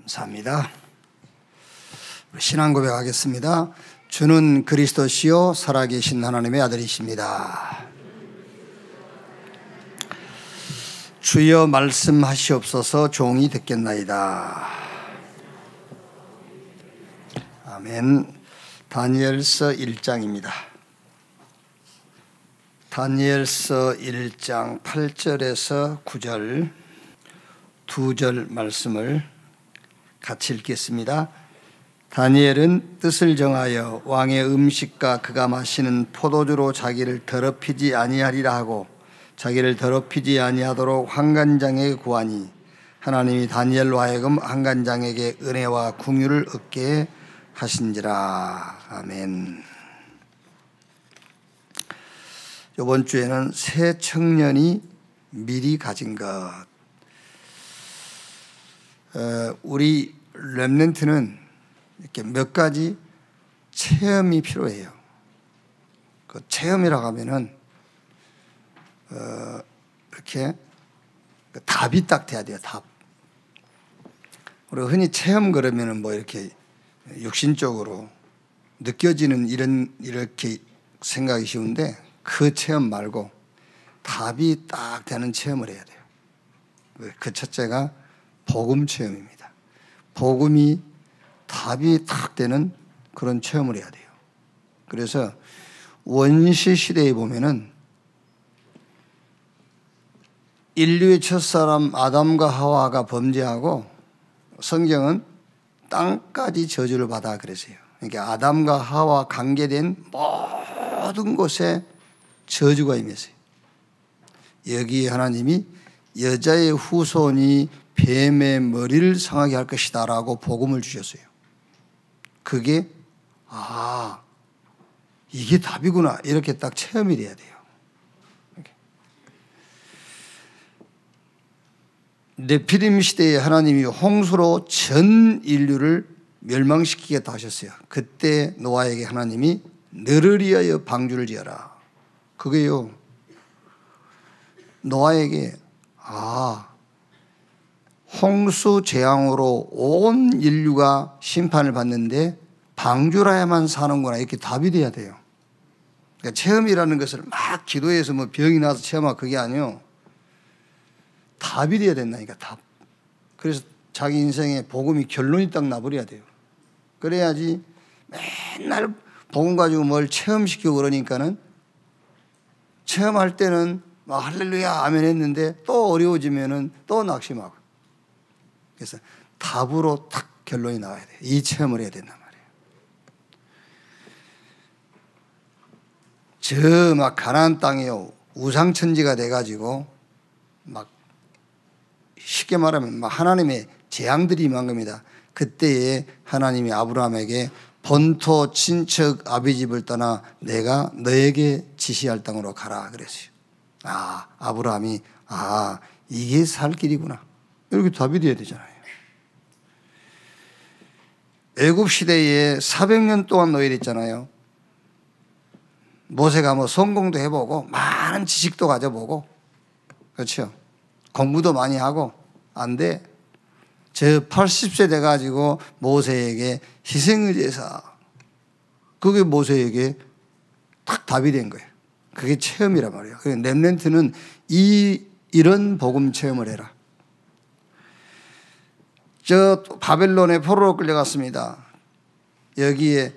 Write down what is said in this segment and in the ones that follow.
감사합니다. 신앙 고백하겠습니다. 주는 그리스도시요 살아계신 하나님의 아들이십니다. 주여 말씀하시옵소서. 종이 듣겠나이다. 아멘. 다니엘서 1장입니다. 다니엘서 1장 8절에서 9절 두 절 말씀을 같이 읽겠습니다. 다니엘은 뜻을 정하여 왕의 음식과 그가 마시는 포도주로 자기를 더럽히지 아니하리라 하고 자기를 더럽히지 아니하도록 환관장에게 구하니 하나님이 다니엘로 하여금 환관장에게 은혜와 궁유를 얻게 하신지라. 아멘. 이번 주에는 새 청년이 미리 가진 것. 우리 렘넌트는 이렇게 몇 가지 체험이 필요해요. 그 체험이라고 하면은 이렇게 답이 딱 돼야 돼요. 답. 우리가 흔히 체험 그러면은 뭐 이렇게 육신적으로 느껴지는 이렇게 생각이 쉬운데 그 체험 말고 답이 딱 되는 체험을 해야 돼요. 그 첫째가 복음 체험입니다. 복음이 답이 딱 되는 그런 체험을 해야 돼요. 그래서 원시 시대에 보면은 인류의 첫사람 아담과 하와가 범죄하고 성경은 땅까지 저주를 받아 그랬어요. 그러니까 아담과 하와 관계된 모든 곳에 저주가 임했어요. 여기에 하나님이 여자의 후손이 뱀의 머리를 상하게 할 것이다 라고 복음을 주셨어요. 그게 이게 답이구나 이렇게 딱 체험이 돼야 돼요. 네피림 시대에 하나님이 홍수로 전 인류를 멸망시키겠다 하셨어요. 그때 노아에게 하나님이 너를 위하여 방주를 지어라. 그게요, 노아에게 홍수 재앙으로 온 인류가 심판을 받는데 방주라야만 사는구나 이렇게 답이 돼야 돼요. 그러니까 체험이라는 것을 막 기도해서 뭐 병이 나서 체험하고 그게 아니요, 답이 돼야 된다니까. 답. 그래서 자기 인생에 복음이 결론이 딱 나버려야 돼요. 그래야지 맨날 복음 가지고 뭘 체험시키고 그러니까는 체험할 때는 막 할렐루야 아멘 했는데 또 어려워지면은 또 낙심하고. 그래서 답으로 딱 결론이 나와야 돼요. 이 체험을 해야 된단 말이에요. 저 막 가나안 땅이요 우상천지가 돼가지고 막 쉽게 말하면 막 하나님의 재앙들이 임한 겁니다. 그때에 하나님이 아브라함에게 본토 친척 아비 집을 떠나 내가 너에게 지시할 땅으로 가라 그랬어요. 아브라함이 이게 살 길이구나 이렇게 답이 돼야 되잖아요. 애굽 시대에 400년 동안 노예했잖아요. 모세가 뭐 성공도 해보고 많은 지식도 가져보고 그렇죠. 공부도 많이 하고 안 돼. 저 80세 돼가지고 모세에게 희생의 제사, 그게 모세에게 딱 답이 된 거예요. 그게 체험이란 말이에요. 렘넌트는 이런 복음 체험을 해라. 저 바벨론에 포로로 끌려갔습니다. 여기에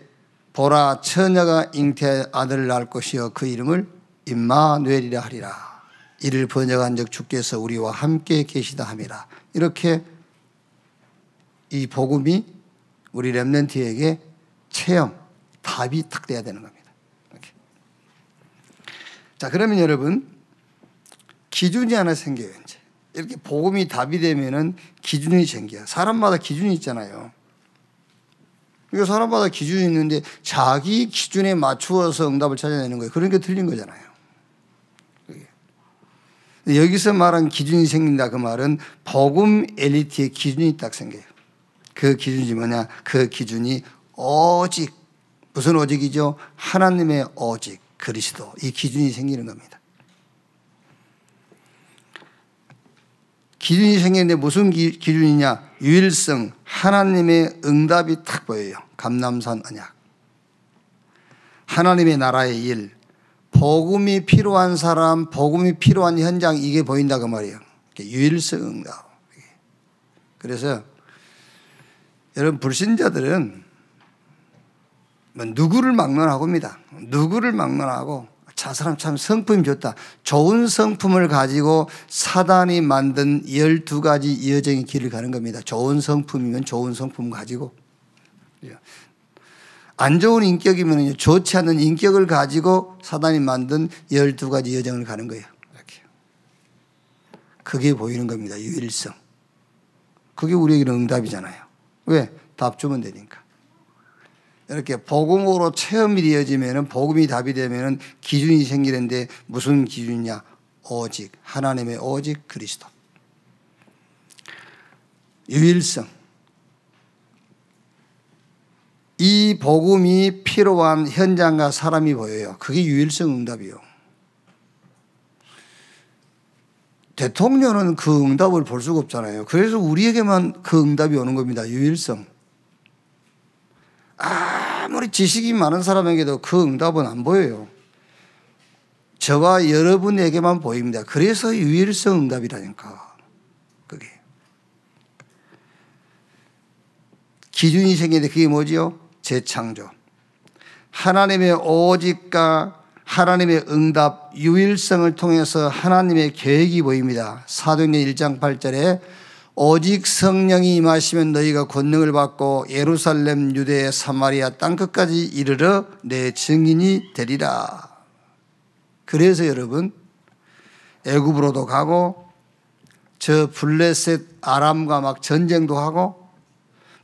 보라 처녀가 잉태의 아들을 낳을 것이요 그 이름을 임마누엘이라 하리라. 이를 번역한 적 주께서 우리와 함께 계시다 함이라. 이렇게 이 복음이 우리 렘넌트에게 체험, 답이 딱 돼야 되는 겁니다. 이렇게. 자, 그러면 여러분 기준이 하나 생겨요. 이제 이렇게 복음이 답이 되면은 기준이 생겨요. 사람마다 기준이 있잖아요. 그러니까 사람마다 기준이 있는데 자기 기준에 맞추어서 응답을 찾아내는 거예요. 그런 게 틀린 거잖아요. 여기서 말한 기준이 생긴다 그 말은 복음 엘리트의 기준이 딱 생겨요. 그 기준이 뭐냐? 그 기준이 오직, 무슨 오직이죠? 하나님의 오직, 그리스도, 이 기준이 생기는 겁니다. 기준이 생겼는데 무슨 기준이냐? 유일성, 하나님의 응답이 탁 보여요. 감람산 언약. 하나님의 나라의 일, 복음이 필요한 사람, 복음이 필요한 현장, 이게 보인다고 말이에요. 유일성 응답. 그래서 여러분, 불신자들은 누구를 막론하고입니다. 누구를 막론하고 저 사람 참 성품이 좋다. 좋은 성품을 가지고 사단이 만든 12가지 여정의 길을 가는 겁니다. 좋은 성품이면 좋은 성품 가지고, 안 좋은 인격이면 좋지 않은 인격을 가지고 사단이 만든 12가지 여정을 가는 거예요. 이렇게. 그게 보이는 겁니다. 유일성. 그게 우리에게는 응답이잖아요. 왜? 답 주면 되니까. 이렇게 복음으로 체험이 되어지면, 복음이 답이 되면 기준이 생기는데 무슨 기준이냐? 오직 하나님의 오직 그리스도. 유일성. 이 복음이 필요한 현장과 사람이 보여요. 그게 유일성 응답이요. 대통령은 그 응답을 볼 수가 없잖아요. 그래서 우리에게만 그 응답이 오는 겁니다. 유일성. 아무리 지식이 많은 사람에게도 그 응답은 안 보여요. 저와 여러분에게만 보입니다. 그래서 유일성 응답이라니까. 그게. 기준이 생기는데 그게 뭐지요? 재창조. 하나님의 오직과 하나님의 응답, 유일성을 통해서 하나님의 계획이 보입니다. 사도행전 1장 8절에 오직 성령이 임하시면 너희가 권능을 받고 예루살렘, 유대, 사마리아 땅끝까지 이르러 내 증인이 되리라. 그래서 여러분, 애굽으로도 가고 저 블레셋 아람과 막 전쟁도 하고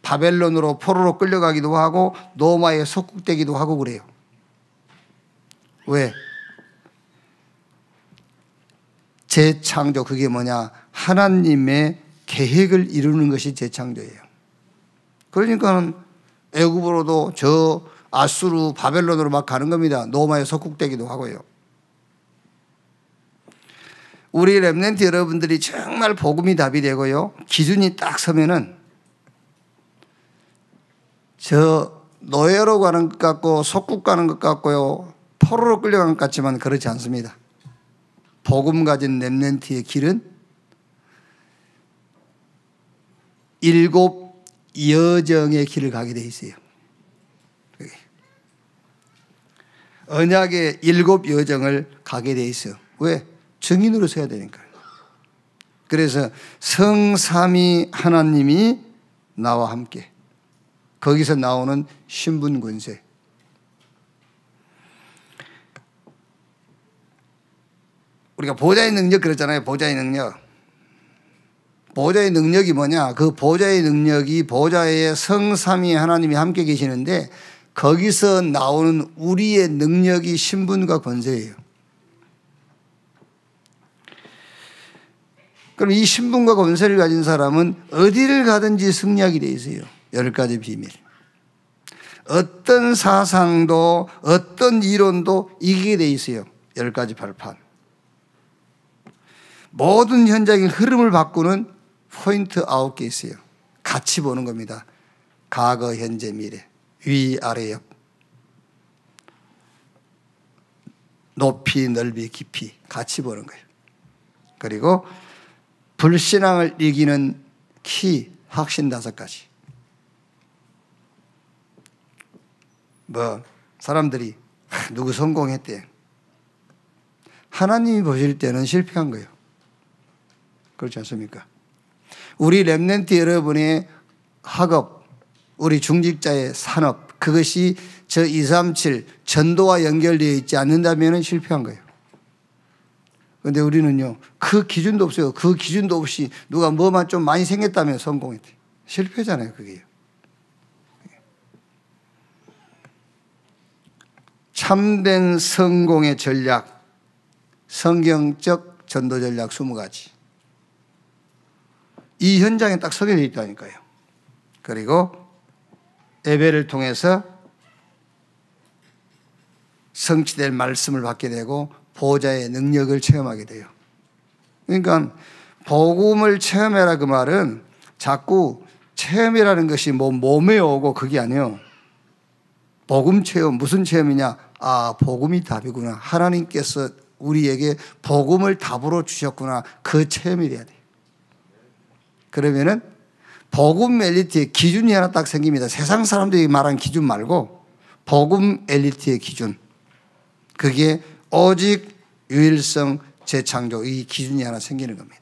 바벨론으로 포로로 끌려가기도 하고 로마에 속국되기도 하고 그래요. 왜? 재창조, 그게 뭐냐? 하나님의 계획을 이루는 것이 재창조예요. 그러니까 애굽으로도 저 아수르, 바벨론으로 막 가는 겁니다. 로마에 속국되기도 하고요. 우리 렘넌트 여러분들이 정말 복음이 답이 되고요, 기준이 딱 서면은 저 노예로 가는 것 같고 속국 가는 것 같고요, 포로로 끌려가는 것 같지만 그렇지 않습니다. 복음 가진 렘넌트의 길은 7 여정의 길을 가게 돼 있어요. 언약의 7 여정을 가게 돼 있어요. 왜? 증인으로 서야 되니까요. 그래서 성삼위 하나님이 나와 함께, 거기서 나오는 신분 권세. 우리가 보좌의 능력 그랬잖아요. 보좌의 능력. 보좌의 능력이 뭐냐? 그 보좌의 능력이 보좌에 성삼위 하나님이 함께 계시는데 거기서 나오는 우리의 능력이 신분과 권세예요. 그럼 이 신분과 권세를 가진 사람은 어디를 가든지 승리하게 돼 있어요. 10가지 비밀. 어떤 사상도 어떤 이론도 이기게 돼 있어요. 10가지 발판. 모든 현장의 흐름을 바꾸는 포인트 9개 있어요. 같이 보는 겁니다. 과거, 현재, 미래. 위, 아래, 옆. 높이, 넓이, 깊이. 같이 보는 거예요. 그리고 불신앙을 이기는 키, 확신 5가지. 사람들이 누구 성공했대. 하나님이 보실 때는 실패한 거예요. 그렇지 않습니까? 우리 렘넌트 여러분의 학업, 우리 중직자의 산업, 그것이 저 237 전도와 연결되어 있지 않는다면 실패한 거예요. 그런데 우리는요, 그 기준도 없어요. 그 기준도 없이 누가 뭐만 좀 많이 생겼다면 성공했대. 실패잖아요, 그게요. 참된 성공의 전략, 성경적 전도 전략 20가지. 이 현장에 딱 소개되어 있다니까요. 그리고 예배를 통해서 성취될 말씀을 받게 되고 보좌의 능력을 체험하게 돼요. 그러니까 복음을 체험해라 그 말은 자꾸 체험이라는 것이 뭐 몸에 오고 그게 아니에요. 복음 체험, 무슨 체험이냐? 아, 복음이 답이구나. 하나님께서 우리에게 복음을 답으로 주셨구나. 그 체험이 돼야 돼요. 그러면은 복음 엘리트의 기준이 하나 딱 생깁니다. 세상 사람들이 말하는 기준 말고 복음 엘리트의 기준. 그게 오직 유일성 재창조, 이 기준이 하나 생기는 겁니다.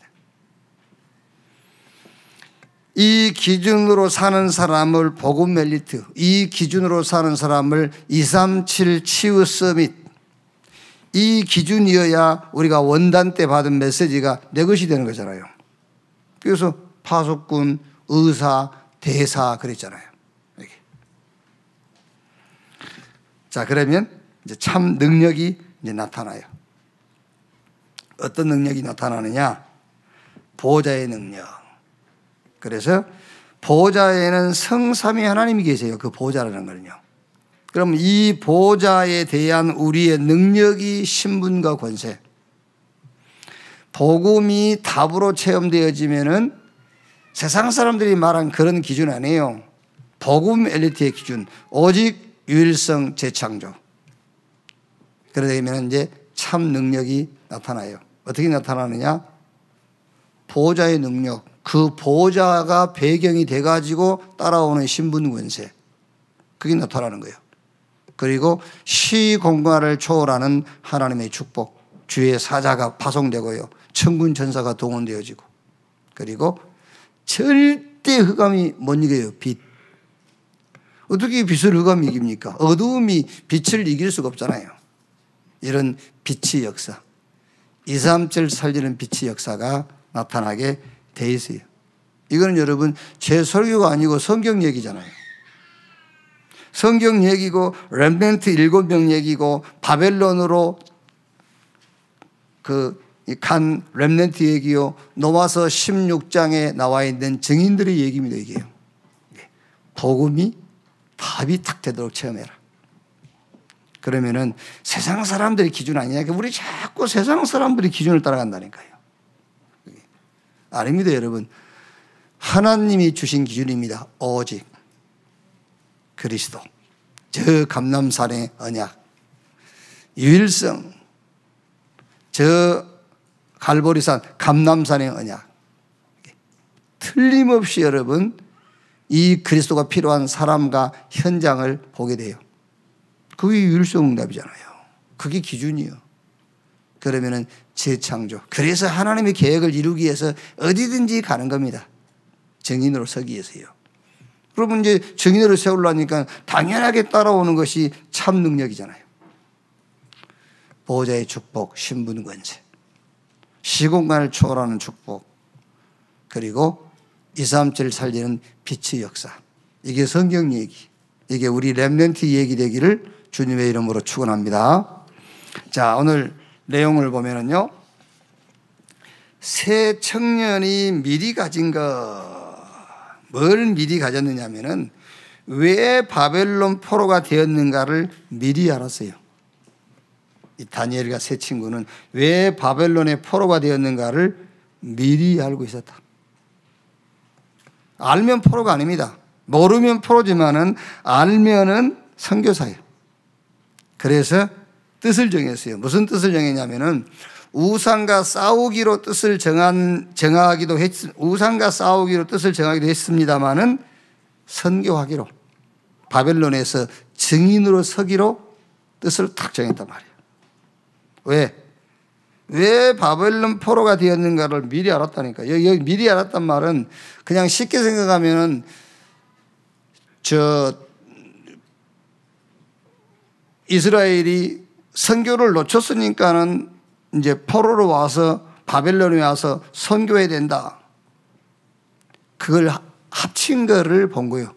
이 기준으로 사는 사람을 복음 엘리트, 이 기준으로 사는 사람을 237 치유 서밋, 이 기준이어야 우리가 원단 때 받은 메시지가 내 것이 되는 거잖아요. 그래서 파수꾼, 의사, 대사 그랬잖아요. 이렇게. 자, 그러면 이제 참 능력이 이제 나타나요. 어떤 능력이 나타나느냐? 보호자의 능력. 그래서 보호자에는 성삼위 하나님이 계세요. 그 보호자라는 거는요. 그럼 이 보호자에 대한 우리의 능력이 신분과 권세. 복음이 답으로 체험되어지면은 세상 사람들이 말한 그런 기준 아니에요. 복음 엘리트의 기준. 오직 유일성 재창조. 그러다 보면 이제 참 능력이 나타나요. 어떻게 나타나느냐? 보호자의 능력. 그 보호자가 배경이 돼가지고 따라오는 신분 권세. 그게 나타나는 거예요. 그리고 시공간을 초월하는 하나님의 축복. 주의 사자가 파송되고요. 천군 천사가 동원되어지고. 그리고 절대 흑암이 못 이겨요. 빛. 어떻게 빛을 흑암이 이깁니까? 어두움이 빛을 이길 수가 없잖아요. 이런 빛의 역사. 237 살리는 빛의 역사가 나타나게 돼 있어요. 이거는 여러분 제 설교가 아니고 성경 얘기잖아요. 성경 얘기고 렘넌트 7명 얘기고 바벨론으로 간 렘넌트 얘기요. 노아서 16장에 나와 있는 증인들의 얘기입니다. 이게요. 복음이 답이 탁 되도록 체험해라. 그러면은 세상 사람들의 기준 아니냐? 우리 자꾸 세상 사람들의 기준을 따라간다니까요. 아닙니다, 여러분. 하나님이 주신 기준입니다. 오직 그리스도. 저 감람산의 언약. 유일성. 저 갈보리산 감람산의 언약. 틀림없이 여러분 이 그리스도가 필요한 사람과 현장을 보게 돼요. 그게 유일성 응답이잖아요. 그게 기준이요. 그러면은 재창조. 그래서 하나님의 계획을 이루기 위해서 어디든지 가는 겁니다. 증인으로 서기 위해서요. 그러면 이제 증인으로 세우려니까 당연하게 따라오는 것이 참 능력이잖아요. 보호자의 축복, 신분 권세, 시공간을 초월하는 축복, 그리고 237 살리는 빛의 역사. 이게 성경 얘기. 이게 우리 렘넌트 얘기 되기를 주님의 이름으로 축원합니다. 자, 오늘 내용을 보면은요, 새 청년이 미리 가진 뭘 미리 가졌느냐 하면은 왜 바벨론 포로가 되었는가를 미리 알았어요. 이 다니엘과 새 친구는 왜 바벨론의 포로가 되었는가를 미리 알고 있었다. 알면 포로가 아닙니다. 모르면 포로지만은 알면은 선교사예요. 그래서 뜻을 정했어요. 무슨 뜻을 정했냐면은 우상과 싸우기로 뜻을 정하기도 우상과 싸우기로 뜻을 정하기도 했습니다만은 선교하기로 바벨론에서 증인으로 서기로 뜻을 탁 정했단 말이에요. 왜 바벨론 포로가 되었는가를 미리 알았다니까. 여기 미리 알았단 말은 그냥 쉽게 생각하면은 이스라엘이 선교를 놓쳤으니까는 이제 포로로 와서 바벨론에 와서 선교해야 된다. 그걸 합친 거를 본 거예요.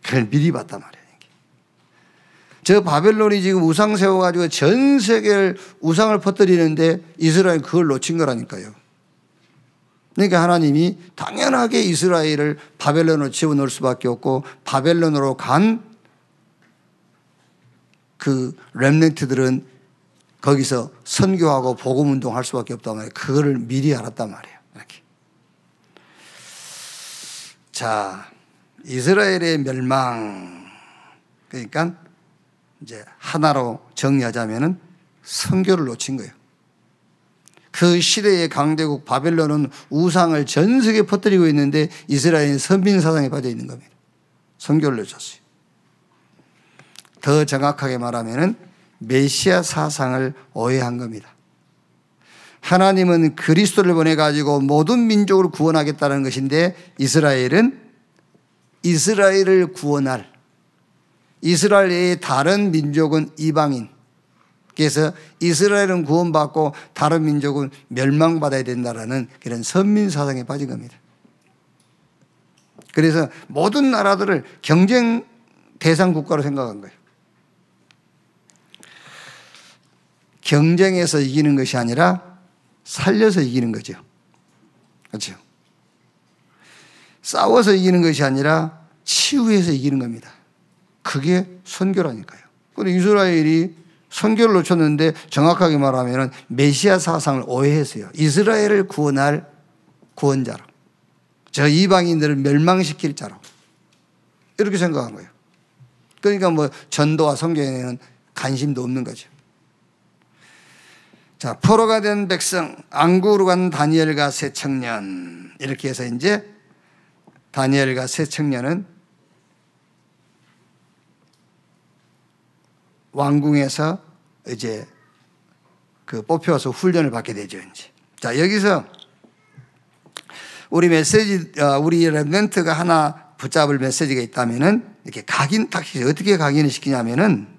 그걸 미리 봤단 말이에요. 저 바벨론이 지금 우상 세워가지고 전 세계를 우상을 퍼뜨리는데 이스라엘 그걸 놓친 거라니까요. 그러니까 하나님이 당연하게 이스라엘을 바벨론으로 집어넣을 수밖에 없고 바벨론으로 간 그 렘넌트들은 거기서 선교하고 복음운동 할 수밖에 없단 말이에요. 그거를 미리 알았단 말이에요. 이렇게. 자, 이스라엘의 멸망. 그러니까 이제 하나로 정리하자면은 선교를 놓친 거예요. 그 시대의 강대국 바벨론은 우상을 전 세계에 퍼뜨리고 있는데 이스라엘은 선민 사상에 빠져 있는 겁니다. 선교를 놓쳤어요. 더 정확하게 말하면은 메시아 사상을 오해한 겁니다. 하나님은 그리스도를 보내가지고 모든 민족을 구원하겠다는 것인데 이스라엘은 이스라엘을 구원할, 이스라엘 외의 다른 민족은 이방인, 그래서 이스라엘은 구원받고 다른 민족은 멸망받아야 된다라는 그런 선민 사상에 빠진 겁니다. 그래서 모든 나라들을 경쟁 대상 국가로 생각한 거예요. 경쟁에서 이기는 것이 아니라 살려서 이기는 거죠. 그렇죠? 싸워서 이기는 것이 아니라 치유해서 이기는 겁니다. 그게 선교라니까요. 그런데 이스라엘이 선교를 놓쳤는데 정확하게 말하면 메시아 사상을 오해했어요. 이스라엘을 구원할 구원자로, 저 이방인들을 멸망시킬 자로 이렇게 생각한 거예요. 그러니까 뭐 전도와 선교에는 관심도 없는 거죠. 자, 포로가 된 백성, 앙구로 간 다니엘과 세 청년, 이렇게 해서 이제 다니엘과 세 청년은 왕궁에서 이제 그 뽑혀서 훈련을 받게 되죠, 이제. 자, 여기서 우리 메시지, 우리 렘넌트가 하나 붙잡을 메시지가 있다면은 이렇게 각인 딱 시켜요. 어떻게 각인을 시키냐면은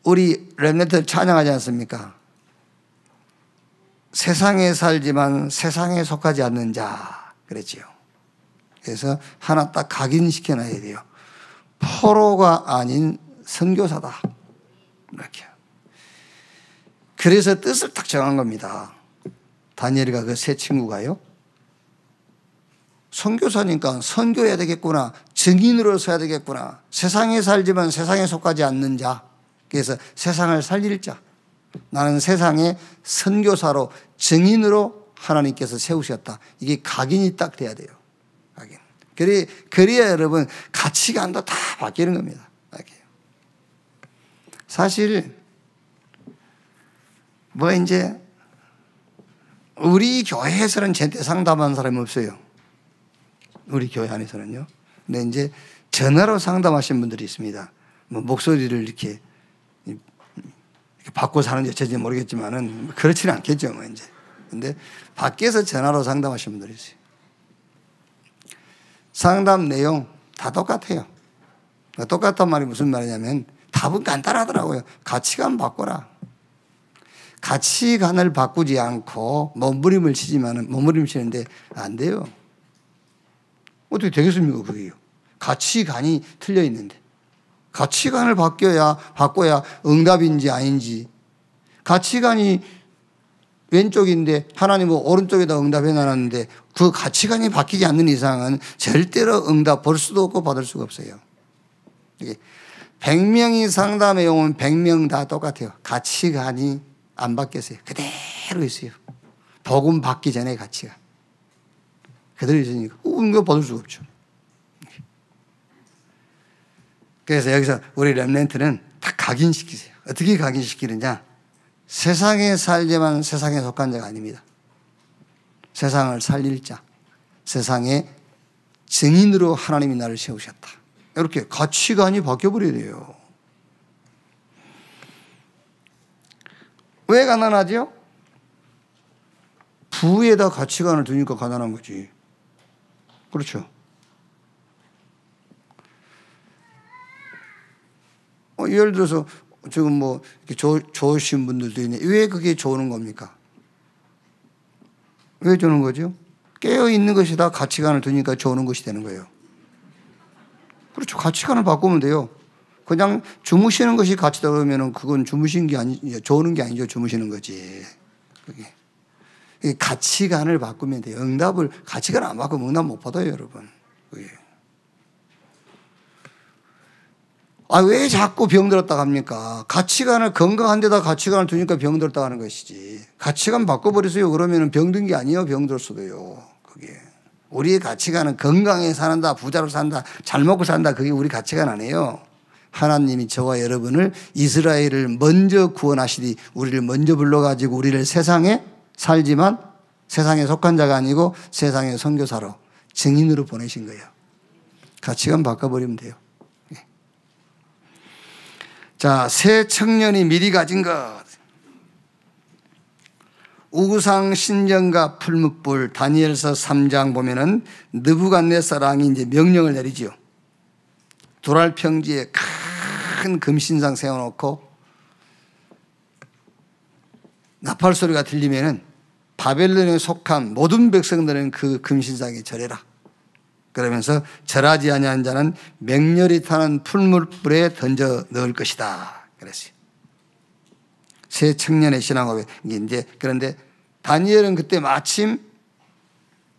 우리 렘넌트 찬양하지 않습니까? 세상에 살지만 세상에 속하지 않는 자 그랬지요. 그래서 하나 딱 각인시켜놔야 돼요. 포로가 아닌 선교사다. 이렇게. 그래서 뜻을 딱 정한 겁니다. 다니엘과 그 세 친구가요. 선교사니까 선교해야 되겠구나. 증인으로 서야 되겠구나. 세상에 살지만 세상에 속하지 않는 자. 그래서 세상을 살릴 자. 나는 세상의 선교사로 증인으로 하나님께서 세우셨다. 이게 각인이 딱 돼야 돼요. 각인. 그래야 여러분 가치관도 다 바뀌는 겁니다. 사실 뭐 이제 우리 교회에서는 제때 상담한 사람이 없어요. 우리 교회 안에서는요. 근데 이제 전화로 상담하신 분들이 있습니다. 뭐 목소리를 이렇게 받고 사는지 어쩐지 모르겠지만은 그렇지는 않겠죠, 뭐 이제. 근데 밖에서 전화로 상담하신 분들이 있어요. 상담 내용 다 똑같아요. 똑같단 말이 무슨 말이냐면 답은 간단하더라고요. 가치관 바꿔라. 가치관을 바꾸지 않고 몸부림을 치지만은 몸부림을 치는데 안 돼요. 어떻게 되겠습니까, 그게요? 가치관이 틀려 있는데. 가치관을 바꿔야 응답인지 아닌지. 가치관이 왼쪽인데 하나님은 오른쪽에다 응답해 놨는데 그 가치관이 바뀌지 않는 이상은 절대로 응답 볼 수도 없고 받을 수가 없어요. 100명이 상담해 오면 100명 다 똑같아요. 가치관이 안 바뀌었어요. 그대로 있어요. 복음 받기 전에 가치관. 그대로 있으니까 응답 받을 수가 없죠. 그래서 여기서 우리 렘넌트는 다 각인시키세요. 어떻게 각인시키느냐? 세상에 살지만 세상에 속한 자가 아닙니다. 세상을 살릴 자, 세상의 증인으로 하나님이 나를 세우셨다. 이렇게 가치관이 바뀌어버려야 돼요. 왜 가난하죠? 부에다 가치관을 두니까 가난한 거지. 그렇죠. 예를 들어서 지금 뭐 좋으신 분들도 있네. 왜 그게 좋은 겁니까? 왜 좋은 거죠? 깨어 있는 것이 다 가치관을 두니까 좋은 것이 되는 거예요. 그렇죠. 가치관을 바꾸면 돼요. 그냥 주무시는 것이 가치다 그러면은 그건 주무시는 게 좋은 게 아니죠. 주무시는 거지. 그게. 가치관을 바꾸면 돼요. 응답을 가치관을 안 바꾸면 응답 못 받아요, 여러분. 그게. 왜 자꾸 병들었다 합니까? 가치관을 건강한 데다 가치관을 두니까 병들었다 하는 것이지. 가치관 바꿔버리세요. 그러면 병든 게 아니에요. 병들었어도요. 그게. 우리의 가치관은 건강하게 산다, 부자로 산다, 잘 먹고 산다. 그게 우리 가치관 아니에요. 하나님이 저와 여러분을 이스라엘을 먼저 구원하시니 우리를 먼저 불러가지고 우리를 세상에 살지만 세상에 속한 자가 아니고 세상의 선교사로 증인으로 보내신 거예요. 가치관 바꿔버리면 돼요. 자, 새 청년이 미리 가진 것. 우상 신전과 풀무불. 다니엘서 3장 보면은 느부갓네살왕이 이제 명령을 내리지요. 두랄 평지에 큰 금신상 세워놓고 나팔 소리가 들리면은 바벨론에 속한 모든 백성들은 그 금신상에 절해라. 그러면서 절하지 아니한 자는 맹렬히 타는 풀무불에 던져 넣을 것이다. 그랬어요. 새 청년의 신앙고백. 이제 그런데 다니엘은 그때 마침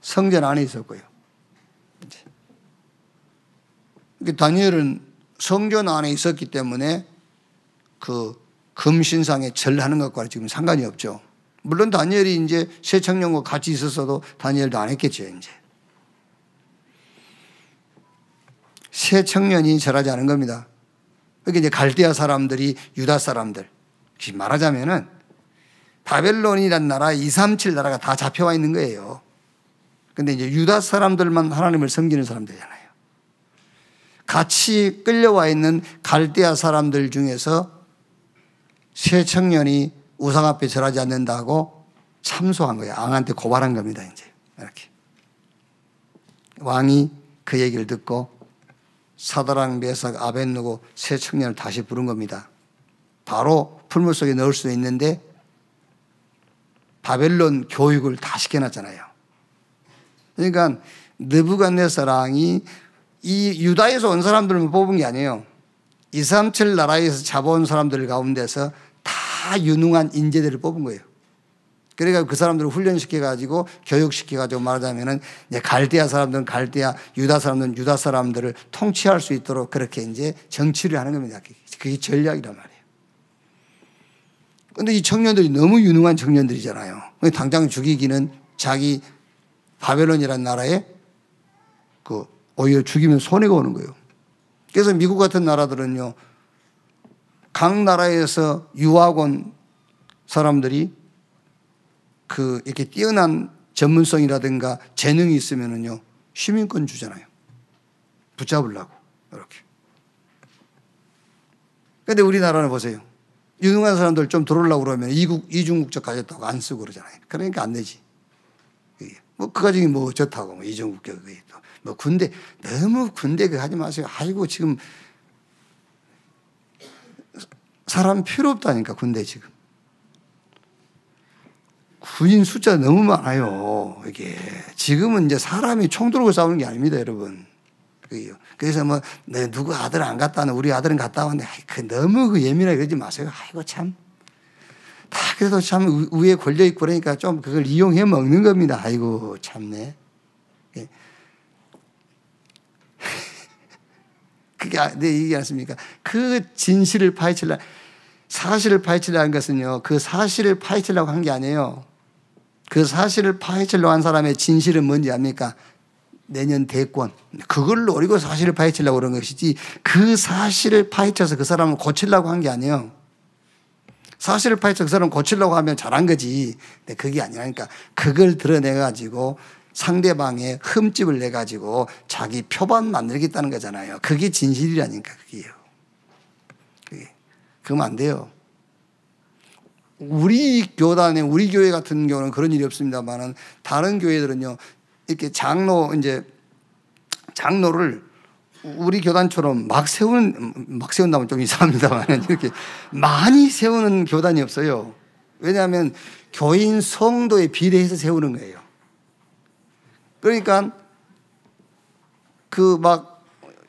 성전 안에 있었고요. 다니엘은 성전 안에 있었기 때문에 그 금신상에 절하는 것과 지금 상관이 없죠. 물론 다니엘이 이제 새 청년과 같이 있었어도 다니엘도 안 했겠죠, 이제. 새 청년이 절하지 않은 겁니다. 그러니까 이제 갈대아 사람들이 유다 사람들, 말하자면은 바벨론이라는 나라, 237 나라가 다 잡혀와 있는 거예요. 근데 이제 유다 사람들만 하나님을 섬기는 사람들이잖아요. 같이 끌려와 있는 갈대아 사람들 중에서 새 청년이 우상 앞에 절하지 않는다고 참소한 거예요. 왕한테 고발한 겁니다, 이제. 이렇게. 왕이 그 얘기를 듣고 사드락, 메삭, 아벳느고 새 청년을 다시 부른 겁니다. 바로 풀물 속에 넣을 수도 있는데 바벨론 교육을 다 시켜놨잖아요. 그러니까 느부갓네살 왕이 이 유다에서 온 사람들만 뽑은 게 아니에요. 237 나라에서 잡아온 사람들 가운데서 다 유능한 인재들을 뽑은 거예요. 그러니까 그 사람들을 훈련시켜가지고 교육시켜가지고 말하자면은 이제 갈대아 사람들은 갈대아, 유다 사람들은 유다 사람들을 통치할 수 있도록 그렇게 이제 정치를 하는 겁니다. 그게 전략이란 말이에요. 그런데 이 청년들이 너무 유능한 청년들이잖아요. 당장 죽이기는 자기 바벨론이라는 나라에 오히려 죽이면 손해가 오는 거예요. 그래서 미국 같은 나라들은요, 각 나라에서 유학 온 사람들이 이렇게 뛰어난 전문성이라든가 재능이 있으면은요, 시민권 주잖아요. 붙잡으려고, 이렇게. 근데 우리나라는 보세요. 유능한 사람들 좀 들어오려고 그러면 이중국적 가졌다고 안 쓰고 그러잖아요. 그러니까 안 되지. 뭐, 그 가정이 뭐 좋다고, 뭐 이중국적, 뭐 군대, 너무 군대 하지 마세요. 아이고, 지금 사람 필요 없다니까, 군대 지금. 군인 숫자 너무 많아요. 이게 지금은 이제 사람이 총 들고 싸우는 게 아닙니다, 여러분. 그래서 뭐 누구 아들 안 갔다 왔는데 우리 아들은 갔다 왔는데 너무 예민하게 그러지 마세요. 아이고 참. 다 그래도 참 위에 걸려 있고 그러니까 좀 그걸 이용해 먹는 겁니다. 아이고 참네. 그게 내 얘기 않습니까? 그 진실을 파헤치려, 사실을 파헤치려는 것은요, 그 사실을 파헤치려고 한 게 아니에요. 그 사실을 파헤치려고 한 사람의 진실은 뭔지 압니까? 내년 대권. 그걸 노리고 사실을 파헤치려고 그런 것이지, 그 사실을 파헤쳐서 그 사람을 고치려고 한 게 아니에요. 사실을 파헤쳐서 그 사람을 고치려고 하면 잘한 거지. 근데 그게 아니라니까. 그걸 드러내가지고 상대방의 흠집을 내가지고 자기 표반 만들겠다는 거잖아요. 그게 진실이라니까, 그게요. 그러면 안 돼요. 우리 교단에, 우리 교회 같은 경우는 그런 일이 없습니다만은 다른 교회들은요, 이렇게 장로를 우리 교단처럼 막 세운다면 좀 이상합니다만 이렇게 많이 세우는 교단이 없어요. 왜냐하면 교인 성도에 비례해서 세우는 거예요. 그러니까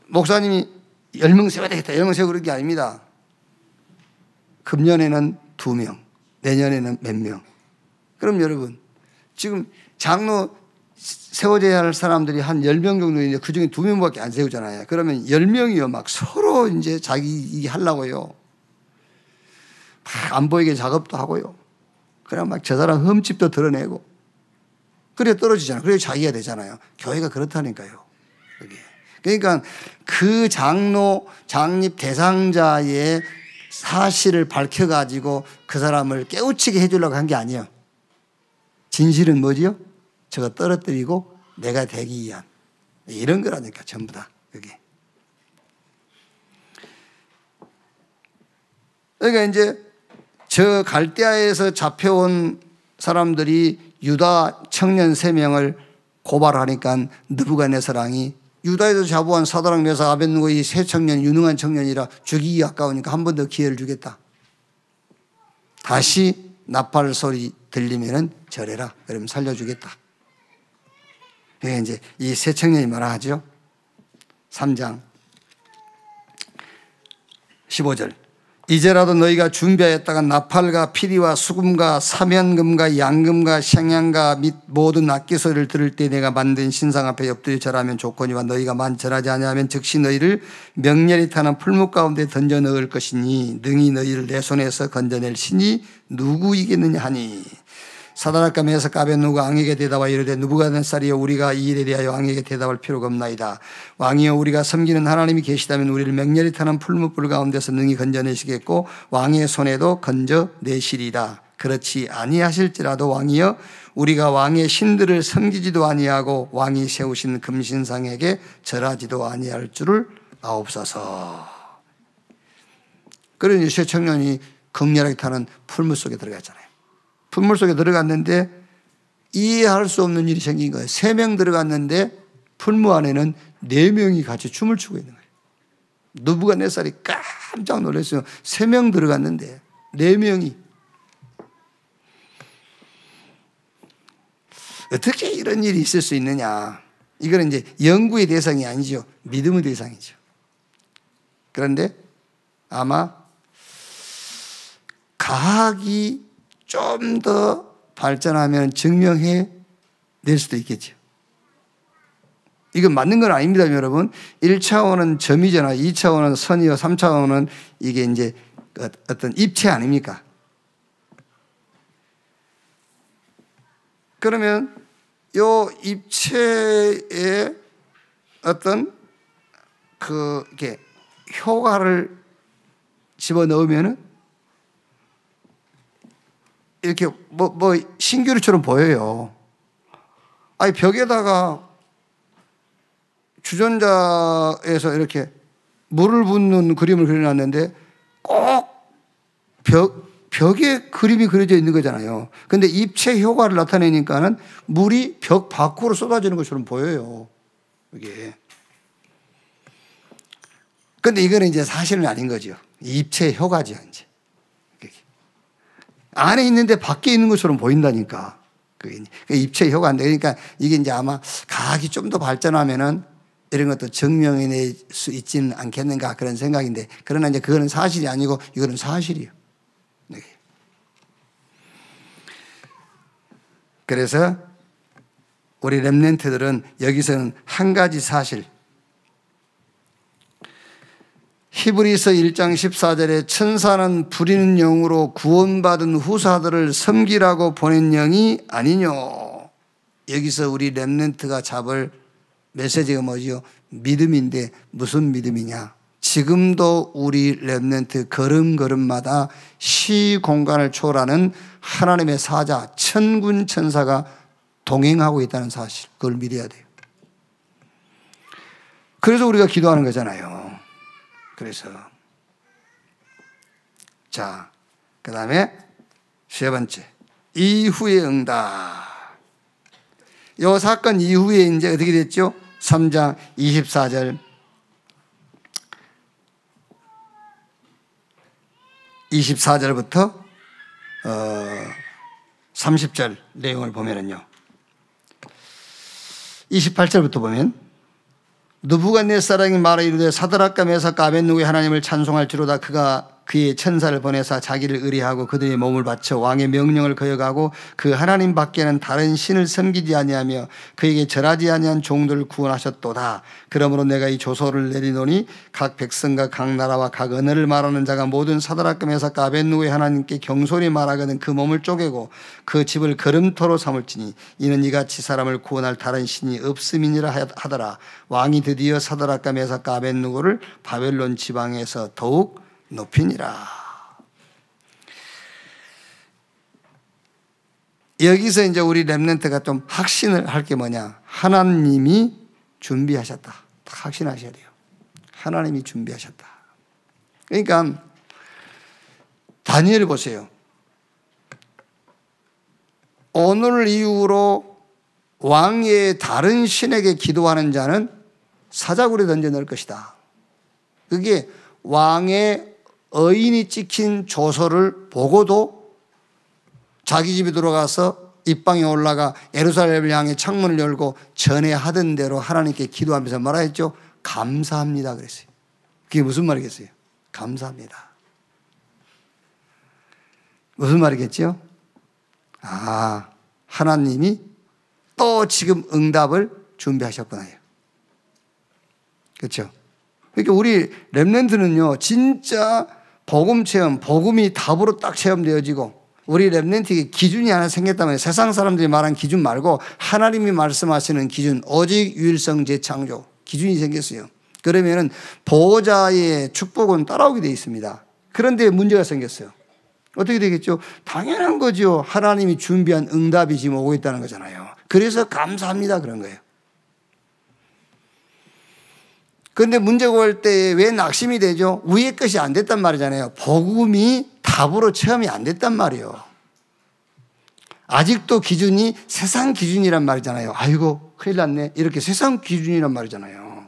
목사님이 10명 세워야 되겠다, 10명 세우고 그런 게 아닙니다. 금년에는 2명, 내년에는 몇 명. 그럼 여러분, 지금 장로 세워져야 할 사람들이 한 10명 정도 있는데 그 중에 2명밖에 안 세우잖아요. 그러면 10명이요, 막 서로 이제 자기 하려고요. 막 안 보이게 작업도 하고요. 그냥 막 저 사람 흠집도 드러내고. 그래 떨어지잖아요. 그래 자기가 되잖아요. 교회가 그렇다니까요. 그게. 그러니까 그 장로, 장립 대상자의 사실을 밝혀가지고 그 사람을 깨우치게 해주려고 한 게 아니에요. 진실은 뭐지요? 저거 떨어뜨리고 내가 되기 위한 이런 거라니까 전부 다 그게. 그러니까 이제 저 갈대아에서 잡혀온 사람들이 유다 청년 3명을 고발하니까 느부갓네살왕이 유다에서 잡아온 사드락 메삭 아벳느고 이 세 청년 유능한 청년이라 죽이기 아까우니까 한 번 더 기회를 주겠다. 다시 나팔 소리 들리면은 절해라. 그러면 살려주겠다. 그게 이제 이 세 청년이 뭐라 하죠? 3장 15절. 이제라도 너희가 준비하였다가 나팔과 피리와 수금과 사면금과 양금과 생양과 및 모든 악기 소리를 들을 때 내가 만든 신상 앞에 엎드려 절하면 좋거니와 너희가 만 절하지 아니하면 즉시 너희를 명렬히 타는 풀무 가운데 던져 넣을 것이니 능히 너희를 내 손에서 건져낼 신이 누구이겠느냐 하니 사드락과 메삭 아벳느고가 왕에게 대답하여 이르되 느부갓네살이여 우리가 이 일에 대하여 왕에게 대답할 필요가 없나이다. 왕이여 우리가 섬기는 하나님이 계시다면 우리를 맹렬히 타는 풀무불 가운데서 능히 건져내시겠고 왕의 손에도 건져내시리다. 그렇지 아니하실지라도 왕이여 우리가 왕의 신들을 섬기지도 아니하고 왕이 세우신 금신상에게 절하지도 아니할 줄을 아옵소서. 그러니 세 청년이 극렬하게 타는 풀무 속에 들어갔잖아요. 풀물 속에 들어갔는데 이해할 수 없는 일이 생긴 거예요. 3명 들어갔는데 풀무 안에는 4명이 같이 춤을 추고 있는 거예요. 느부갓네살이 깜짝 놀랐어요. 3명 들어갔는데 4명이. 어떻게 이런 일이 있을 수 있느냐. 이거는 이제 연구의 대상이 아니죠. 믿음의 대상이죠. 그런데 아마 과학이 좀 더 발전하면 증명해 낼 수도 있겠죠. 이건 맞는 건 아닙니다, 여러분. 1차원은 점이잖아. 2차원은 선이요. 3차원은 이게 이제 어떤 입체 아닙니까? 그러면 요 입체에 어떤 이렇게 효과를 집어넣으면은 이렇게 뭐 신기루처럼 보여요. 아니 벽에다가 주전자에서 이렇게 물을 붓는 그림을 그려놨는데 꼭 벽에 그림이 그려져 있는 거잖아요. 근데 입체 효과를 나타내니까는 물이 벽 밖으로 쏟아지는 것처럼 보여요. 이게. 근데 이거는 이제 사실은 아닌 거죠. 입체 효과죠, 이제. 안에 있는데 밖에 있는 것처럼 보인다니까. 그게 입체 효과인데. 그러니까 이게 이제 아마 과학이 좀 더 발전하면은 이런 것도 증명해낼 수 있지는 않겠는가 그런 생각인데, 그러나 이제 그거는 사실이 아니고 이거는 사실이에요. 네. 그래서 우리 렘넌트들은 여기서는 한 가지 사실, 히브리서 1장 14절에 천사는 부리는 영으로 구원받은 후사들을 섬기라고 보낸 영이 아니뇨. 여기서 우리 렘넌트가 잡을 메시지가 뭐죠? 믿음인데 무슨 믿음이냐? 지금도 우리 렘넌트 걸음걸음마다 시공간을 초월하는 하나님의 사자 천군 천사가 동행하고 있다는 사실, 그걸 믿어야 돼요. 그래서 우리가 기도하는 거잖아요. 그래서 자, 그 다음에 3번째 이후의 응답. 이 사건 이후에 이제 어떻게 됐죠? 3장 24절 24절부터 30절 내용을 보면은요, 28절부터 보면 느부갓네살이 말하 이르되 사드락과 메삭과 아벳느고의 하나님을 찬송할지로다. 그가 그의 천사를 보내사 자기를 의뢰하고 그들의 몸을 바쳐 왕의 명령을 거역하고 그 하나님 밖에는 다른 신을 섬기지 아니하며 그에게 절하지 아니한 종들을 구원하셨도다. 그러므로 내가 이 조서를 내리노니 각 백성과 각 나라와 각 언어를 말하는 자가 모든 사드락과 메삭과 아벳느고의 하나님께 경솔히 말하거든 그 몸을 쪼개고 그 집을 거름토로 삼을지니 이는 이같이 사람을 구원할 다른 신이 없음이니라 하더라. 왕이 드디어 사드락과 메삭과 아벳느고를 바벨론 지방에서 더욱 높이니라. 여기서 이제 우리 렘넌트가 좀 확신을 할 게 뭐냐? 하나님이 준비하셨다. 확신하셔야 돼요. 하나님이 준비하셨다. 그러니까 다니엘 보세요. 오늘 이후로 왕의 다른 신에게 기도하는 자는 사자굴에 던져 넣을 것이다. 그게 왕의 의인이 찍힌 조서를 보고도 자기 집에 들어가서 입방에 올라가 예루살렘을 향해 창문을 열고 전에 하던 대로 하나님께 기도하면서 뭐라 했죠? 감사합니다 그랬어요. 그게 무슨 말이겠어요? 감사합니다. 무슨 말이겠죠? 아, 하나님이 또 지금 응답을 준비하셨구나. 그렇죠? 그러니까 우리 렘넌트는요, 진짜 복음 체험, 복음이 답으로 딱 체험되어지고 우리 렘넌트에게 기준이 하나 생겼다면 세상 사람들이 말한 기준 말고 하나님이 말씀하시는 기준, 오직 유일성 재창조 기준이 생겼어요. 그러면은 보호자의 축복은 따라오게 되어 있습니다. 그런데 문제가 생겼어요. 어떻게 되겠죠? 당연한 거죠. 하나님이 준비한 응답이 지금 오고 있다는 거잖아요. 그래서 감사합니다 그런 거예요. 그런데 문제가 올 때 왜 낙심이 되죠? 위의 것이 안 됐단 말이잖아요. 복음이 답으로 체험이 안 됐단 말이에요. 아직도 기준이 세상 기준이란 말이잖아요. 아이고 큰일 났네 이렇게 세상 기준이란 말이잖아요.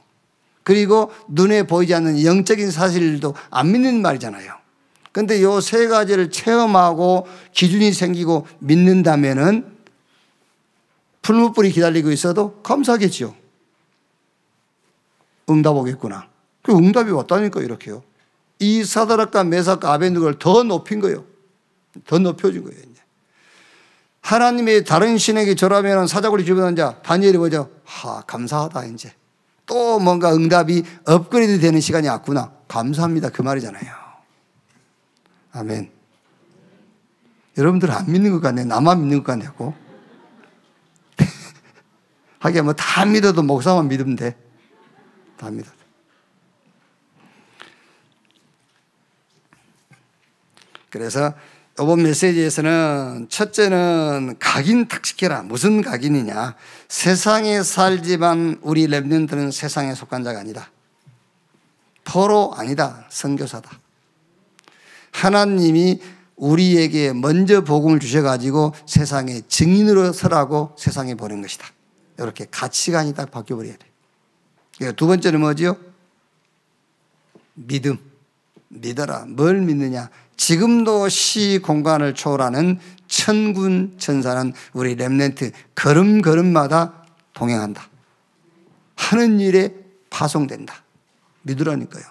그리고 눈에 보이지 않는 영적인 사실도 안 믿는 말이잖아요. 그런데 요 세 가지를 체험하고 기준이 생기고 믿는다면은 풀무불이 기다리고 있어도 감사하겠죠. 응답 오겠구나. 그 응답이 왔다니까 이렇게요. 이 사드락과 메삭과 아벳느고를 더 높인 거예요. 더 높여준 거예요. 이제. 하나님의 다른 신에게 절하면 사자굴에 집어넣은 자 다니엘이 보죠. 감사하다 이제. 또 뭔가 응답이 업그레이드 되는 시간이 왔구나. 감사합니다 그 말이잖아요. 아멘. 여러분들은 안 믿는 것 같네. 나만 믿는 것 같냐고. 하긴 뭐 다 믿어도 목사만 믿으면 돼. 다 믿어도. 그래서 이번 메시지에서는 첫째는 각인 탁시켜라. 무슨 각인이냐? 세상에 살지만 우리 렘넌트는 세상에 속한 자가 아니다. 포로 아니다. 선교사다. 하나님이 우리에게 먼저 복음을 주셔가지고 세상에 증인으로 서라고 세상에 보낸 것이다. 이렇게 가치관이 딱 바뀌어버려야 돼. 두 번째는 뭐지요? 믿음. 믿어라. 뭘 믿느냐? 지금도 시 공간을 초월하는 천군 천사는 우리 렘넌트 걸음걸음마다 동행한다. 하는 일에 파송된다. 믿으라니까요.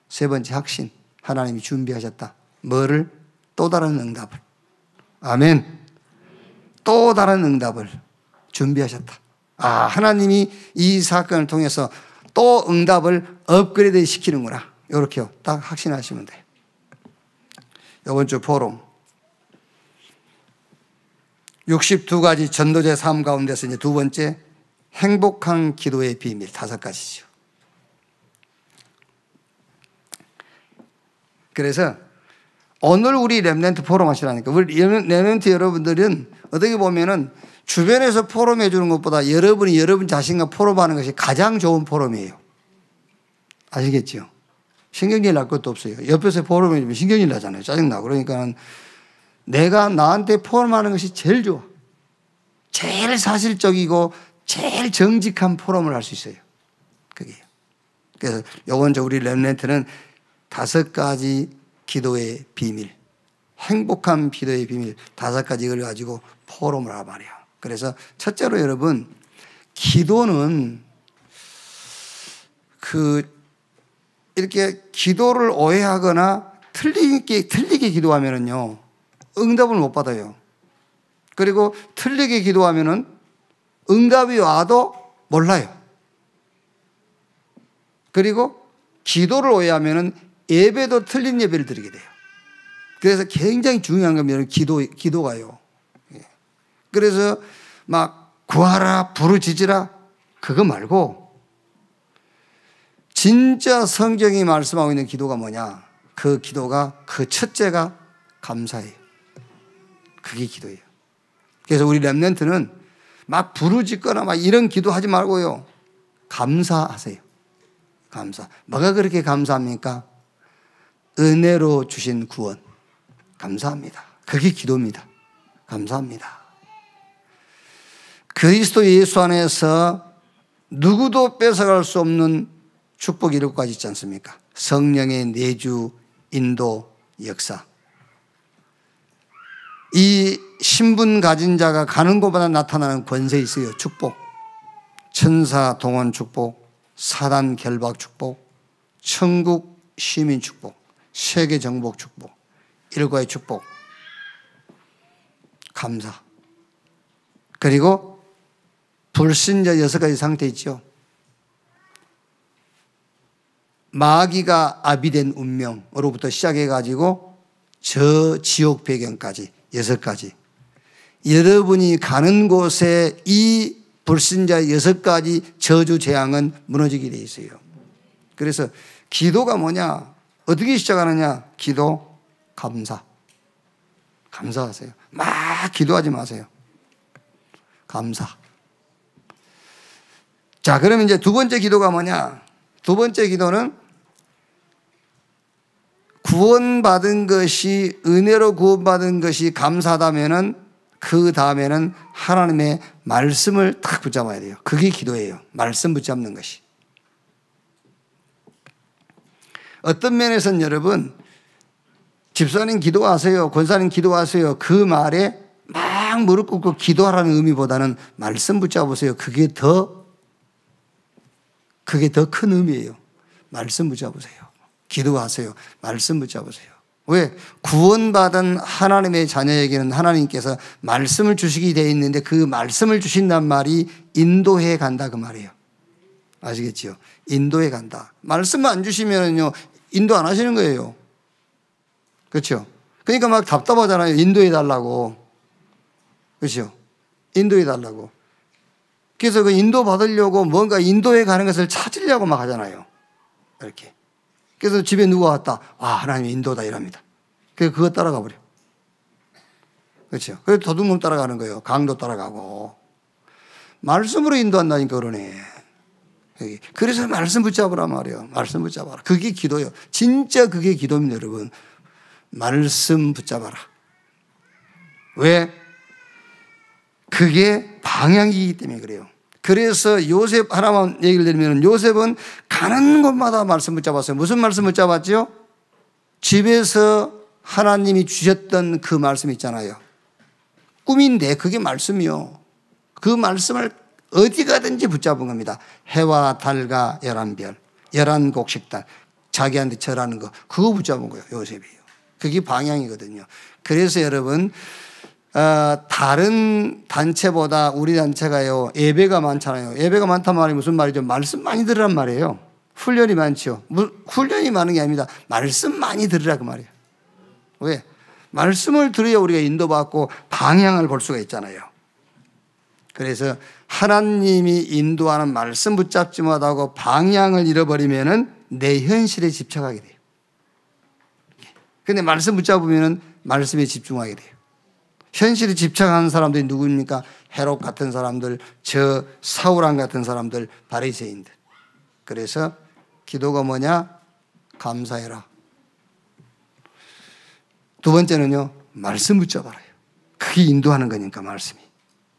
세 번째 확신. 하나님이 준비하셨다. 뭐를? 또 다른 응답을. 아멘. 또 다른 응답을 준비하셨다. 하나님이 이 사건을 통해서 또 응답을 업그레이드 시키는구나. 이렇게요. 딱 확신하시면 돼요. 이번 주 포럼 62가지 전도제 삶 가운데서 이제 두 번째 행복한 기도의 비밀 5가지죠. 그래서 오늘 우리 렘넌트 포럼 하시라니까. 우리 렘넌트 여러분들은 어떻게 보면은 주변에서 포럼 해주는 것보다 여러분이 여러분 자신과 포럼하는 것이 가장 좋은 포럼이에요. 아시겠죠? 신경질 날 것도 없어요. 옆에서 포럼 해주면 신경질 나잖아요. 짜증나고. 그러니까 내가 나한테 포럼하는 것이 제일 좋아. 제일 사실적이고 제일 정직한 포럼을 할 수 있어요. 그게요. 그래서 요번 주 우리 렘넌트는 5가지 기도의 비밀, 행복한 기도의 비밀 5가지 이걸 가지고 포럼을 하란 말이에요. 그래서 첫째로 여러분, 기도는 이렇게 기도를 오해하거나 틀리게 기도하면은요, 응답을 못 받아요. 그리고 틀리게 기도하면은 응답이 와도 몰라요. 그리고 기도를 오해하면은 예배도 틀린 예배를 드리게 돼요. 그래서 굉장히 중요한 겁니다. 기도가요. 그래서 막 구하라, 부르짖으라, 그거 말고 진짜 성경이 말씀하고 있는 기도가 뭐냐? 그 기도가, 그 첫째가 감사예요. 그게 기도예요. 그래서 우리 렘넌트는 막 부르짖거나 막 이런 기도하지 말고요, 감사하세요. 감사. 뭐가 그렇게 감사합니까? 은혜로 주신 구원. 감사합니다. 그게 기도입니다. 감사합니다. 그리스도 예수 안에서 누구도 뺏어갈 수 없는 축복이 이렇게까지 있지 않습니까? 성령의 내주, 인도, 역사. 이 신분 가진 자가 가는 곳마다 나타나는 권세 있어요. 축복. 천사 동원 축복, 사단 결박 축복, 천국 시민 축복, 세계 정복 축복, 일과의 축복. 감사. 그리고 불신자 6가지 상태 있죠. 마귀가 아비된 운명으로부터 시작해가지고 저 지옥 배경까지 6가지. 여러분이 가는 곳에 이 불신자 6가지 저주 재앙은 무너지게 돼 있어요. 그래서 기도가 뭐냐? 어떻게 시작하느냐? 기도, 감사. 감사하세요. 막 기도하지 마세요. 감사. 자, 그러면 이제 두 번째 기도가 뭐냐? 두 번째 기도는 구원받은 것이, 은혜로 구원받은 것이 감사하다면은 그 다음에는 하나님의 말씀을 딱 붙잡아야 돼요. 그게 기도예요. 말씀 붙잡는 것이. 어떤 면에서는 여러분, 집사님 기도하세요, 권사님 기도하세요, 그 말에 막 무릎 꿇고 기도하라는 의미보다는 말씀 붙잡으세요. 그게 더 큰 의미예요. 말씀 붙잡으세요. 기도하세요. 말씀 붙잡으세요. 왜? 구원받은 하나님의 자녀에게는 하나님께서 말씀을 주시게 되어 있는데 그 말씀을 주신단 말이 인도해 간다 그 말이에요. 아시겠죠? 인도해 간다. 말씀만 안 주시면요, 인도 안 하시는 거예요. 그렇죠? 그러니까 막 답답하잖아요. 인도해 달라고. 그렇죠? 인도해 달라고. 그래서 그 인도 받으려고 뭔가 인도해 가는 것을 찾으려고 막 하잖아요. 이렇게. 그래서 집에 누가 왔다. 와, 하나님의 인도다 이럽니다. 그래서 그거 따라가 버려. 그렇죠? 그래서 도둑놈 따라가는 거예요. 강도 따라가고. 말씀으로 인도한다니까 그러네. 그래서 말씀 붙잡으란 말이에요. 말씀 붙잡아라. 그게 기도예요. 진짜 그게 기도입니다, 여러분. 말씀 붙잡아라. 왜? 그게 방향이기 때문에 그래요. 그래서 요셉 하나만 얘기를 드리면 요셉은 가는 곳마다 말씀 붙잡았어요. 무슨 말씀 붙잡았죠? 집에서 하나님이 주셨던 그 말씀 있잖아요. 꿈인데 그게 말씀이요. 그 말씀을 어디 가든지 붙잡은 겁니다. 해와 달과 11별, 11곡식단, 자기한테 절하는 거, 그거 붙잡은 거예요. 요셉이요. 그게 방향이거든요. 그래서 여러분, 다른 단체보다 우리 단체가요, 예배가 많잖아요. 예배가 많단 말이 무슨 말이죠? 말씀 많이 들으란 말이에요. 훈련이 많죠. 훈련이 많은 게 아닙니다. 말씀 많이 들으라 그 말이에요. 왜? 말씀을 들어야 우리가 인도받고 방향을 볼 수가 있잖아요. 그래서 하나님이 인도하는 말씀 붙잡지 못하고 방향을 잃어버리면은 내 현실에 집착하게 돼요. 근데 말씀 붙잡으면은 말씀에 집중하게 돼요. 현실에 집착하는 사람들이 누구입니까? 헤롯 같은 사람들, 저 사울왕 같은 사람들, 바리새인들. 그래서 기도가 뭐냐? 감사해라. 두 번째는요, 말씀 붙잡아라요. 그게 인도하는 거니까 말씀이.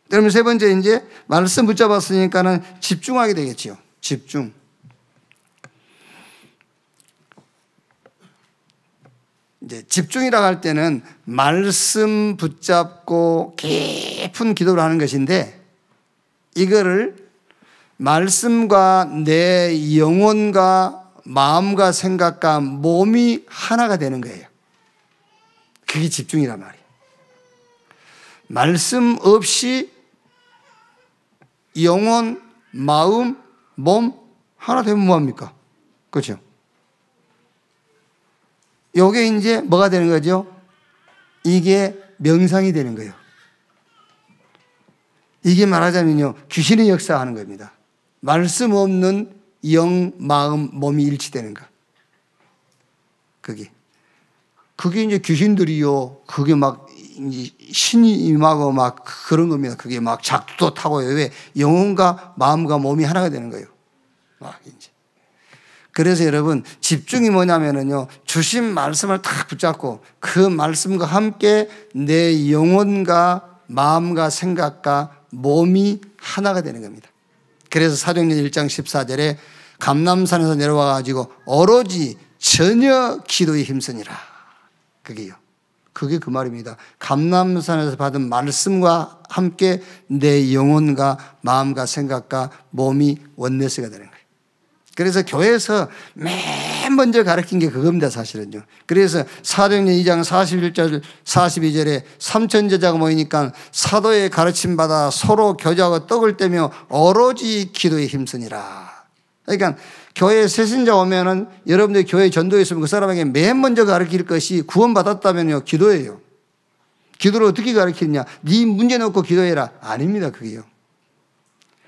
그러면 세 번째 이제 말씀 붙잡았으니까는 집중하게 되겠지요. 집중. 이제 집중이라고 할 때는 말씀 붙잡고 깊은 기도를 하는 것인데 이거를 말씀과 내 영혼과 마음과 생각과 몸이 하나가 되는 거예요. 그게 집중이란 말이에요. 말씀 없이 영혼, 마음, 몸 하나 되면 뭐합니까? 그렇죠? 이게 이제 뭐가 되는 거죠? 이게 명상이 되는 거예요. 이게 말하자면요, 귀신의 역사하는 겁니다. 말씀 없는 영, 마음, 몸이 일치되는 거. 그게 이제 귀신들이요, 그게 막 신이 임하고 막 그런 겁니다. 그게 막 작두도 타고요. 왜? 영혼과 마음과 몸이 하나가 되는 거예요. 막 이제. 그래서 여러분, 집중이 뭐냐면은요, 주신 말씀을 딱 붙잡고 그 말씀과 함께 내 영혼과 마음과 생각과 몸이 하나가 되는 겁니다. 그래서 사도행전 1장 14절에 감람산에서 내려와 가지고 오로지 전혀 기도에 힘쓰니라. 그게요. 그게 그 말입니다. 감람산에서 받은 말씀과 함께 내 영혼과 마음과 생각과 몸이 원네스가 되는 거예요. 그래서 교회에서 맨 먼저 가르친 게 그겁니다, 사실은요. 그래서 사도행전 2장 41절, 42절에 3천 제자가 모이니까 사도의 가르침 받아 서로 교제하고 떡을 떼며 오로지 기도에 힘쓰니라. 그러니까 교회에 새신자 오면은 여러분들이 교회 전도에 있으면 그 사람에게 맨 먼저 가르칠 것이 구원받았다면요, 기도예요. 기도를 어떻게 가르치느냐? 네 문제 놓고 기도해라. 아닙니다, 그게요.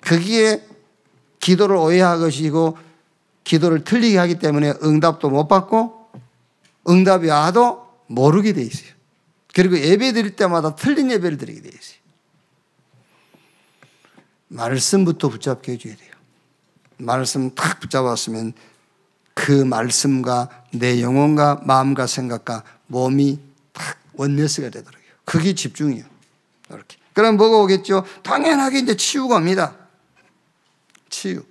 그게 기도를 오해한 것이고 기도를 틀리게 하기 때문에 응답도 못 받고 응답이 와도 모르게 돼 있어요. 그리고 예배 드릴 때마다 틀린 예배를 드리게 돼 있어요. 말씀부터 붙잡게 해줘야 돼요. 말씀 딱 붙잡았으면 그 말씀과 내 영혼과 마음과 생각과 몸이 딱 원네스가 되더라고요. 그게 집중이에요. 이렇게. 그럼 뭐가 오겠죠? 당연하게 이제 치유가 옵니다. 치유.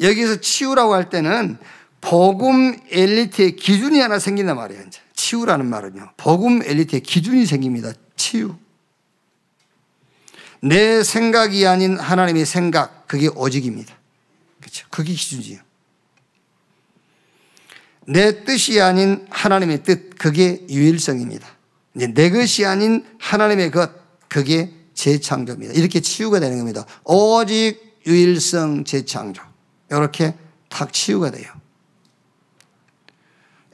여기서 치유라고 할 때는 복음 엘리트의 기준이 하나 생긴단 말이에요. 이제. 치유라는 말은요, 복음 엘리트의 기준이 생깁니다. 치유. 내 생각이 아닌 하나님의 생각, 그게 오직입니다. 그렇죠? 그게 기준이에요. 내 뜻이 아닌 하나님의 뜻, 그게 유일성입니다. 이제 내 것이 아닌 하나님의 것, 그게 재창조입니다. 이렇게 치유가 되는 겁니다. 오직 유일성 재창조. 이렇게 탁 치유가 돼요.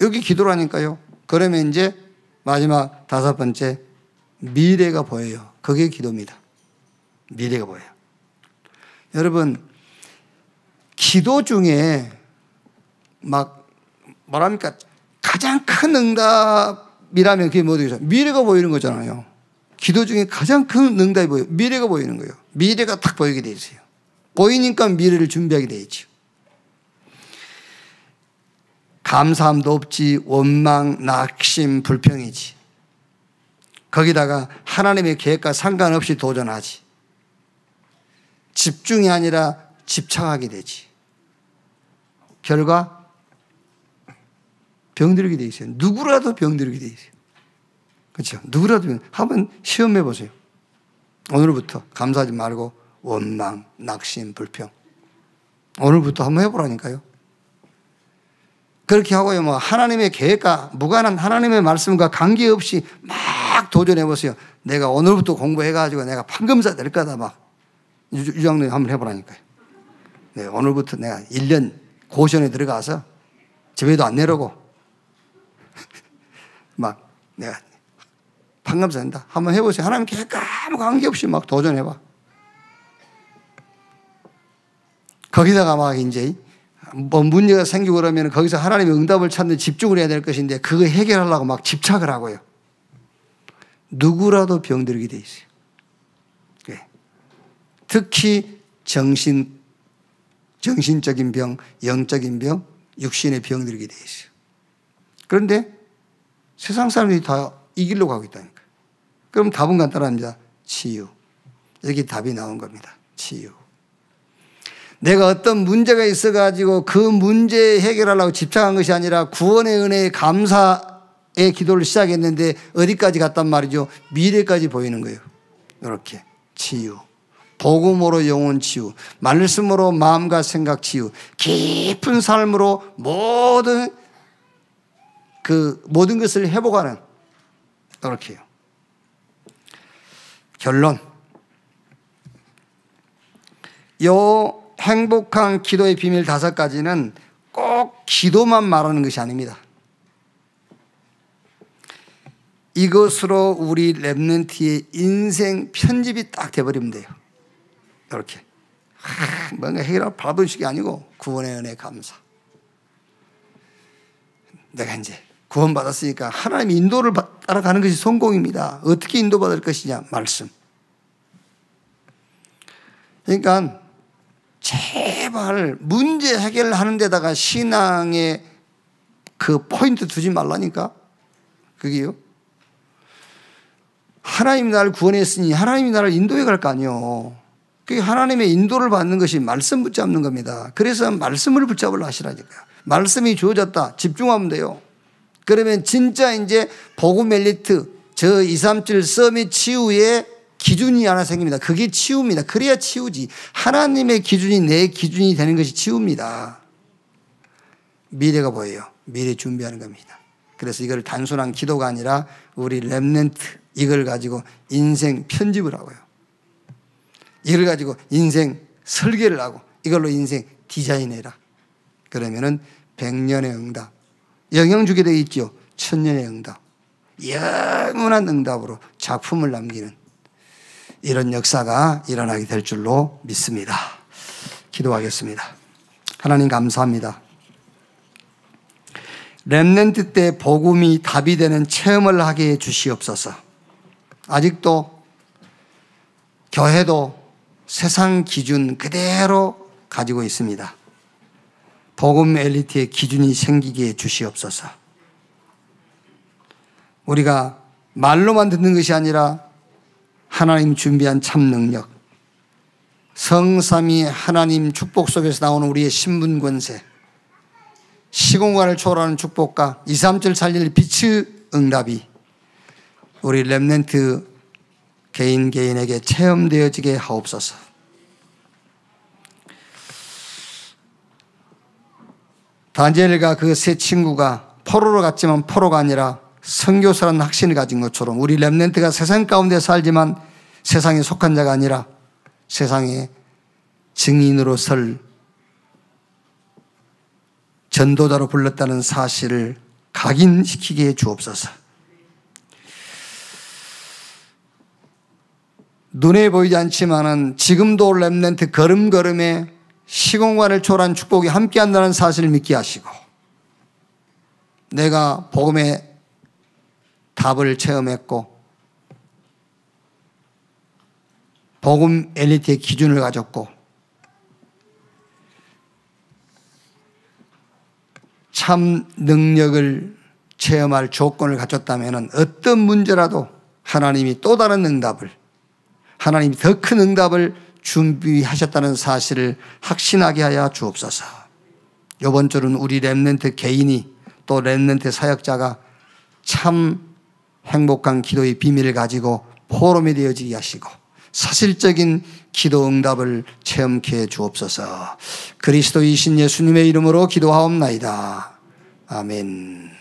여기 기도라니까요. 그러면 이제 마지막 5번째, 미래가 보여요. 그게 기도입니다. 미래가 보여요. 여러분, 기도 중에 막 뭐랍니까? 가장 큰 응답이라면 그게 뭐죠? 미래가 보이는 거잖아요. 기도 중에 가장 큰 응답이 보여요. 미래가 보이는 거예요. 미래가 딱 보이게 돼 있어요. 보이니까 미래를 준비하게 돼 있죠. 감사함도 없지, 원망, 낙심, 불평이지. 거기다가 하나님의 계획과 상관없이 도전하지. 집중이 아니라 집착하게 되지. 결과 병들게 돼 있어요. 누구라도 병들게 돼 있어요. 그렇죠? 누구라도 한번 시험해 보세요. 오늘부터 감사하지 말고 원망, 낙심, 불평. 오늘부터 한번 해보라니까요. 그렇게 하고요, 뭐 하나님의 계획과 무관한 하나님의 말씀과 관계없이 막 도전해 보세요. 내가 오늘부터 공부해가지고 내가 판검사 될 거다 막. 유장님 한번 해보라니까요. 네, 오늘부터 내가 1년 고시원에 들어가서 집에도 안 내려고 막 내가 판검사 된다. 한번 해보세요. 하나님 계획과 아무 관계없이 막 도전해봐. 거기다가 막 이제 뭐 문제가 생기고 그러면 거기서 하나님의 응답을 찾는 집중을 해야 될 것인데 그거 해결하려고 막 집착을 하고요. 누구라도 병들게 돼 있어요. 네. 특히 정신적인 병, 영적인 병, 육신의 병들게 돼 있어요. 그런데 세상 사람들이 다 이기려고 하고 있다니까요. 그럼 답은 간단합니다. 치유. 여기 답이 나온 겁니다. 치유. 내가 어떤 문제가 있어가지고 그 문제 해결하려고 집착한 것이 아니라 구원의 은혜에 감사의 기도를 시작했는데 어디까지 갔단 말이죠? 미래까지 보이는 거예요. 이렇게 치유. 복음으로 영혼 치유, 말씀으로 마음과 생각 치유, 깊은 삶으로 모든 것을 회복하는, 그렇게요. 결론. 요 행복한 기도의 비밀 5가지는 꼭 기도만 말하는 것이 아닙니다. 이것으로 우리 렘넌트의 인생 편집이 딱 돼버리면 돼요. 이렇게 뭔가 해결하고 받아주식이 아니고 구원의 은혜 감사. 내가 이제 구원받았으니까 하나님의 인도를 따라가는 것이 성공입니다. 어떻게 인도받을 것이냐? 말씀. 그러니까 제발 문제 해결하는 데다가 신앙의 그 포인트 두지 말라니까. 그게요. 하나님이 나를 구원했으니 하나님이 나를 인도해 갈 거 아니에요. 그게 하나님의 인도를 받는 것이 말씀 붙잡는 겁니다. 그래서 말씀을 붙잡으려 하시라니까요. 말씀이 주어졌다. 집중하면 돼요. 그러면 진짜 이제 복음 엘리트, 저 237 서밋 치유의 기준이 하나 생깁니다. 그게 치유입니다. 그래야 치유지. 하나님의 기준이 내 기준이 되는 것이 치유입니다. 미래가 보여요. 미래 준비하는 겁니다. 그래서 이걸 단순한 기도가 아니라 우리 렘넌트 이걸 가지고 인생 편집을 하고요. 이걸 가지고 인생 설계를 하고 이걸로 인생 디자인해라. 그러면은 100년의 응답, 영영 주게 되어 있죠. 1000년의 응답, 영원한 응답으로 작품을 남기는 이런 역사가 일어나게 될 줄로 믿습니다. 기도하겠습니다. 하나님 감사합니다. 렘넌트 때 복음이 답이 되는 체험을 하게 해 주시옵소서. 아직도 교회도 세상 기준 그대로 가지고 있습니다. 복음 엘리트의 기준이 생기게 해 주시옵소서. 우리가 말로만 듣는 것이 아니라 하나님 준비한 참 능력, 성삼위 하나님 축복 속에서 나오는 우리의 신분 권세, 시공간을 초월하는 축복과 237 살릴 빛의 응답이 우리 렘넌트 개인에게 체험되어지게 하옵소서. 다니엘과 그 세 친구가 포로로 갔지만 포로가 아니라 선교사라는 확신을 가진 것처럼 우리 렘넌트가 세상 가운데 살지만 세상에 속한 자가 아니라 세상에 증인으로 설 전도자로 불렀다는 사실을 각인시키게 해 주옵소서. 눈에 보이지 않지만은 지금도 렘넌트 걸음걸음에 시공간을 초월한 축복이 함께한다는 사실을 믿게 하시고, 내가 복음의 답을 체험했고 복음 엘리트의 기준을 가졌고 참 능력을 체험할 조건을 갖췄다면 어떤 문제라도 하나님이 또 다른 응답을, 하나님이 더 큰 응답을 준비하셨다는 사실을 확신하게 하여 주옵소서. 이번 주는 우리 렘넌트 개인이 또 렘넌트 사역자가 참 행복한 기도의 비밀을 가지고 포럼이 되어지게 하시고 사실적인 기도 응답을 체험케 해 주옵소서. 그리스도이신 예수님의 이름으로 기도하옵나이다. 아멘.